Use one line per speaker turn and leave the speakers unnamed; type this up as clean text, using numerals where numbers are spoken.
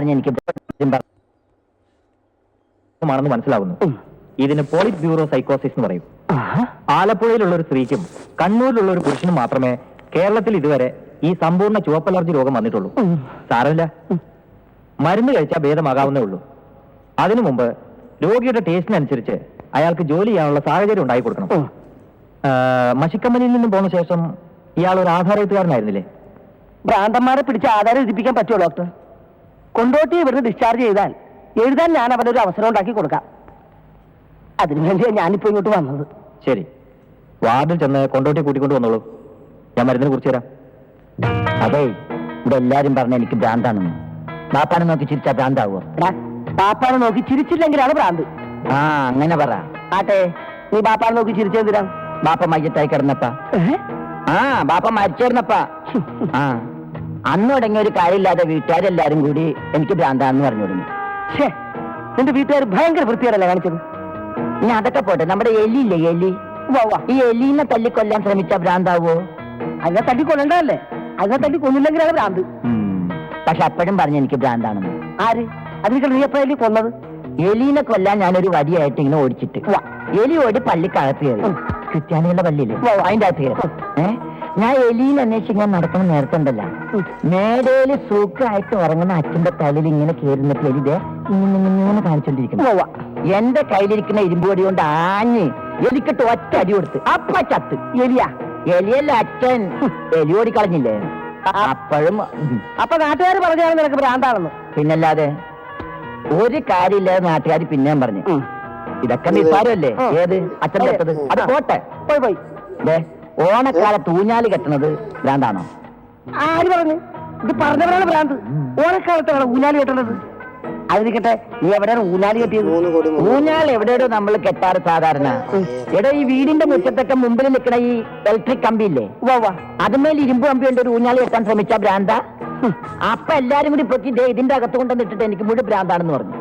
എനിക്ക് ണെന്ന് മനസ്സിലാവുന്നു. ഇതിന് പോളിറ്റ് ബ്യൂറോ സൈക്കോസിസ് എന്ന് പറയും. ആലപ്പുഴയിലുള്ള ഒരു സ്ത്രീക്കും കണ്ണൂരിലുള്ള ഒരു പുരുഷനും മാത്രമേ കേരളത്തിൽ ഇതുവരെ ഈ സമ്പൂർണ്ണ ചുവപ്പലർജി രോഗം വന്നിട്ടുള്ളൂ. സാരമില്ല, മരുന്ന് കഴിച്ചാൽ ഭേദമാകാവുന്നേ ഉള്ളൂ. അതിനു മുമ്പ് രോഗിയുടെ ടേസ്റ്റിനനുസരിച്ച് അയാൾക്ക് ജോലി ചെയ്യാനുള്ള സാഹചര്യം ഉണ്ടായി കൊടുക്കണം. മഷിക്കമ്പനിയിൽ നിന്നും പോന്ന ശേഷം ഇയാൾ ഒരു ആധാരത്തുകാരനായിരുന്നില്ലേ?
ഭ്രാന്തന്മാരെ പിടിച്ച് ആധാരം എഴുതിപ്പിക്കാൻ പറ്റുമോ ഡോക്ടർ? കൊണ്ടോട്ടി ഇവിടുന്ന് ഡിസ്ചാർജ് ചെയ്താൽ എഴുതാൻ ഞാൻ അവനൊരു അവസരം ഉണ്ടാക്കി കൊടുക്കാം. അതിനുവേണ്ടിയാണ് ഞാനിപ്പോ ഇങ്ങോട്ട് വന്നത്.
ശരി, വാർഡിൽ ചെന്ന് കൊണ്ടോട്ടി കൂട്ടിക്കൊണ്ട് വന്നോളൂ. ഞാൻ മരുന്നിനെ കുറിച്ച് തരാം.
അതെ, ഇവിടെ എല്ലാരും പറഞ്ഞ എനിക്ക് ഭ്രാന്താണെന്ന്. ബാപ്പാനെ നോക്കി ചിരിച്ചാ ഭ്രാന്താവോ? ബാപ്പാനെ നോക്കി ചിരിച്ചില്ലെങ്കിലാണ് ഭ്രാന്ത്.
ആ, അങ്ങനെ പറ.
ആട്ടെ, നീ ബാപ്പാനെ നോക്കി ചിരിച്ചെന്തിനാ?
ബാപ്പ മയ്യത്തായി കിടന്നപ്പാ. ആ, ബാപ്പ മരിച്ചിരുന്നപ്പാ. ആ, അന്ന് തുടങ്ങിയ ഒരു കാര്യമില്ലാതെ വീട്ടുകാരെല്ലാരും കൂടി എനിക്ക് ഭ്രാന്താണെന്ന് പറഞ്ഞു തുടങ്ങി.
ഷേ, നിന്റെ വീട്ടുകാർ ഭയങ്കര വൃത്തിയോടല്ലേ കാണിച്ചത്?
ഇനി അതൊക്കെ പോട്ടെ, നമ്മുടെ എലിയില്ലേ, എലി, ഈ എലീനെ തല്ലിക്കൊല്ലാൻ ശ്രമിച്ച ഭ്രാന്താവോ?
അതിനെ തല്ലിക്കൊല്ലണ്ടല്ലേ? അതിനെ തല്ലിക്കൊന്നില്ലെങ്കിലാണ് ഭ്രാന്ത്.
പക്ഷെ അപ്പോഴും പറഞ്ഞു എനിക്ക് ഭ്രാന്താണെന്ന്.
ആര്? അതിനേക്കാൾ നീ എപ്പോഴല്ലേ കൊന്നത്?
എലീനെ കൊല്ലാൻ ഞാനൊരു വടിയായിട്ട് ഇങ്ങനെ ഓടിച്ചിട്ട് എലി ഓടി പള്ളിക്കകത്ത് കയറി. ക്രിസ്ത്യാനികളുടെ പള്ളിയില് അതിന്റെ അകത്ത് കയറി. ഞാൻ എലീനെ അന്വേഷിച്ച് ഇങ്ങനെ നടക്കുന്ന നേരത്തെ ഉണ്ടല്ല, മേടയില് സൂക്കായിട്ട് ഉറങ്ങുന്ന അച്ഛന്റെ തലയിൽ ഇങ്ങനെ കയറുന്നിട്ട് എലിതെ ഇങ്ങനെ കാണിച്ചോണ്ടിരിക്കുന്നു. എന്റെ കയ്യിലിരിക്കുന്ന ഇരുമ്പ് വടി കൊണ്ട് ആഞ്ഞ് എലിക്കിട്ട് ഒറ്റ അടി കൊടുത്ത് അപ്പ ചത്ത്.
എലിയാ?
എലിയല്ല, അച്ഛൻ. എലി ഓടിക്കളഞ്ഞില്ലേ? അപ്പോഴും
അപ്പൊ നാട്ടുകാർ പറഞ്ഞാണ് നിനക്ക് ഭ്രാന്താണെന്ന്.
പിന്നല്ലാതെ ഒരു കാര്യമില്ലാതെ നാട്ടുകാർ പിന്നെയും പറഞ്ഞു. ഇതൊക്കെ നിസ്സാരമല്ലേ? ഏത് അച്ഛൻ കെട്ടത്? അത് പോട്ടെ,
പോയി പോയി.
ഓണക്കാലത്ത് ഊഞ്ഞാല് കെട്ടണത് ഭ്രാന്താണോ?
ആര് പറഞ്ഞു? ഇത് പറഞ്ഞവരാണ് ഭ്രാന്ത്. ഓണക്കാലത്താണ് ഊഞ്ഞാല് കെട്ടണത്. അതിരിക്കട്ടെ, നീ എവിടെയാണ് ഊഞ്ഞാല് കെട്ടിയത്?
ഊഞ്ഞാൽ എവിടെയോ നമ്മൾ കെട്ടാറ് സാധാരണ. എടോ, ഈ വീടിന്റെ മുറ്റത്തൊക്കെ മുമ്പിൽ നിൽക്കണ ഈ ഇലക്ട്രിക് കമ്പിയില്ലേ, അതുമേൽ ഇരുമ്പ് കമ്പി കൊണ്ട് ഒരു ഊഞ്ഞാല് കെട്ടാൻ ശ്രമിച്ച ഭ്രാന്ത. അപ്പൊ എല്ലാരും കൂടി പൊക്കി ഇതിന്റെ അകത്ത് കൊണ്ടുവന്നിട്ടിട്ട് എനിക്ക് മുഴുവൻ ഭ്രാന്താണെന്ന് പറഞ്ഞു.